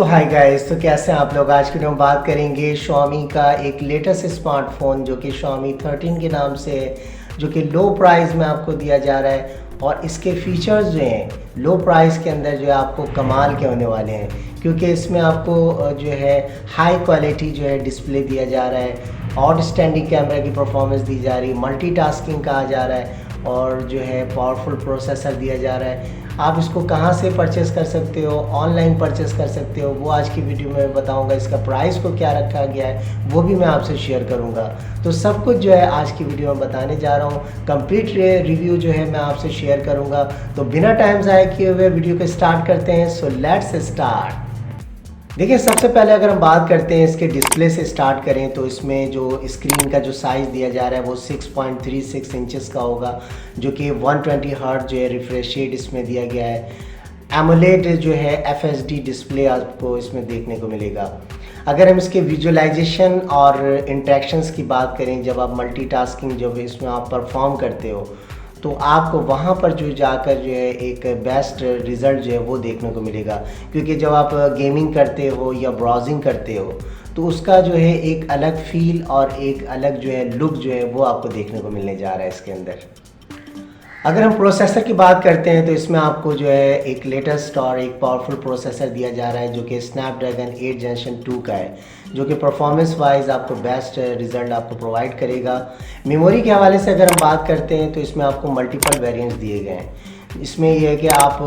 सो hi guys, तो कैसे हैं आप लोग। आज की वीडियो में बात करेंगे Xiaomi का एक लेटेस्ट स्मार्टफोन जो कि Xiaomi 13 के नाम से है, जो कि लो प्राइस में आपको दिया जा रहा है। और इसके फीचर्स जो हैं लो प्राइस के अंदर जो है आपको कमाल के होने वाले हैं, क्योंकि इसमें आपको जो है हाई क्वालिटी जो है डिस्प्ले दिया जा रहा है, आउटस्टैंडिंग कैमरा की परफॉर्मेंस दी जा रही है, मल्टीटास्किंग कहा जा रहा है और जो है पावरफुल प्रोसेसर दिया जा रहा है। आप इसको कहाँ से परचेज़ कर सकते हो, ऑनलाइन परचेज़ कर सकते हो, वो आज की वीडियो में बताऊंगा। इसका प्राइस को क्या रखा गया है वो भी मैं आपसे शेयर करूंगा। तो सब कुछ जो है आज की वीडियो में बताने जा रहा हूँ। कंप्लीट रिव्यू जो है मैं आपसे शेयर करूंगा। तो बिना टाइम ज़ाया किए हुए वीडियो को स्टार्ट करते हैं। So let's start. देखिए, सबसे पहले अगर हम बात करते हैं इसके डिस्प्ले से स्टार्ट करें तो इसमें जो स्क्रीन का जो साइज़ दिया जा रहा है वो 6.36 इंचेस का होगा, जो कि 120 हर्ट्ज जो है रिफ्रेश रेट इसमें दिया गया है। एमोलेड जो है FHD डिस्प्ले आपको इसमें देखने को मिलेगा। अगर हम इसके विजुअलाइजेशन और इंटरेक्शंस की बात करें, जब आप मल्टीटास्किंग जब इसमें आप परफॉर्म करते हो तो आपको वहाँ पर जो जाकर जो है एक बेस्ट रिज़ल्ट जो है वो देखने को मिलेगा, क्योंकि जब आप गेमिंग करते हो या ब्राउजिंग करते हो तो उसका जो है एक अलग फील और एक अलग जो है लुक जो है वो आपको देखने को मिलने जा रहा है इसके अंदर। अगर हम प्रोसेसर की बात करते हैं तो इसमें आपको जो है एक लेटेस्ट और एक पावरफुल प्रोसेसर दिया जा रहा है, जो कि स्नैपड्रैगन 8 जनरेशन 2 का है, जो कि परफॉर्मेंस वाइज आपको बेस्ट रिज़ल्ट आपको प्रोवाइड करेगा। मेमोरी के हवाले से अगर हम बात करते हैं तो इसमें आपको मल्टीपल वेरिएंट्स दिए गए हैं। इसमें यह है कि आप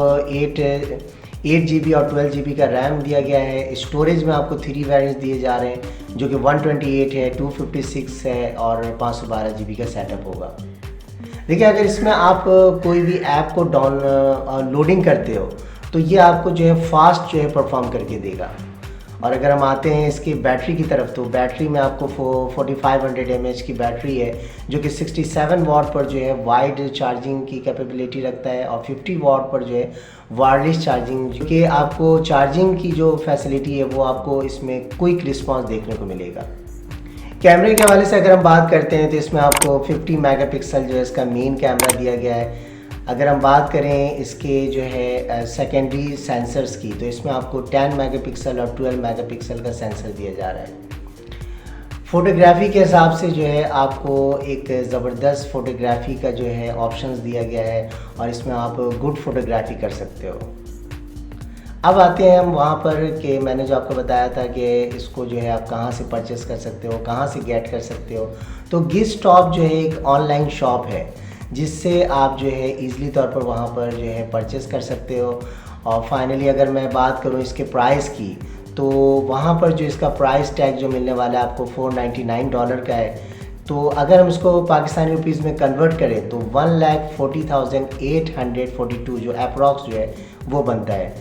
8 GB और 12 GB का रैम दिया गया है। स्टोरेज में आपको 3 वेरिएंट्स दिए जा रहे हैं, जो कि 128 है, 256 है और 512 GB का सेटअप होगा। देखिए, अगर इसमें आप कोई भी ऐप को लोडिंग करते हो तो ये आपको जो है फास्ट जो है परफॉर्म करके देगा। और अगर हम आते हैं इसकी बैटरी की तरफ, तो बैटरी में आपको 4500 mAh की बैटरी है, जो कि 67 वाट पर जो है वाइड चार्जिंग की कैपेबिलिटी रखता है और 50 वाट पर जो है वायरलेस चार्जिंग, जो कि आपको चार्जिंग की जो फैसिलिटी है वो आपको इसमें क्विक रिस्पॉन्स देखने को मिलेगा। कैमरे के हवाले से अगर हम बात करते हैं तो इसमें आपको 50 मेगापिक्सल जो है इसका मेन कैमरा दिया गया है। अगर हम बात करें इसके जो है सेकेंडरी सेंसर्स की, तो इसमें आपको 10 मेगापिक्सल और 12 मेगापिक्सल का सेंसर दिया जा रहा है। फ़ोटोग्राफी के हिसाब से जो है आपको एक ज़बरदस्त फ़ोटोग्राफी का जो है ऑप्शंस दिया गया है और इसमें आप गुड फोटोग्राफी कर सकते हो। अब आते हैं हम वहाँ पर कि मैंने जो आपको बताया था कि इसको जो है आप कहाँ से परचेज़ कर सकते हो, कहाँ से गेट कर सकते हो। तो गिजस्टॉप जो है एक ऑनलाइन शॉप है, जिससे आप जो है ईज़िली तौर पर वहाँ पर जो है परचेज़ कर सकते हो। और फाइनली अगर मैं बात करूँ इसके प्राइस की, तो वहाँ पर जो इसका प्राइस टैग जो मिलने वाला है आपको $499 का है। तो अगर हम इसको पाकिस्तानी रुपीज़ में कन्वर्ट करें तो 1,40,842 जो अप्रॉक्स जो है वो बनता है।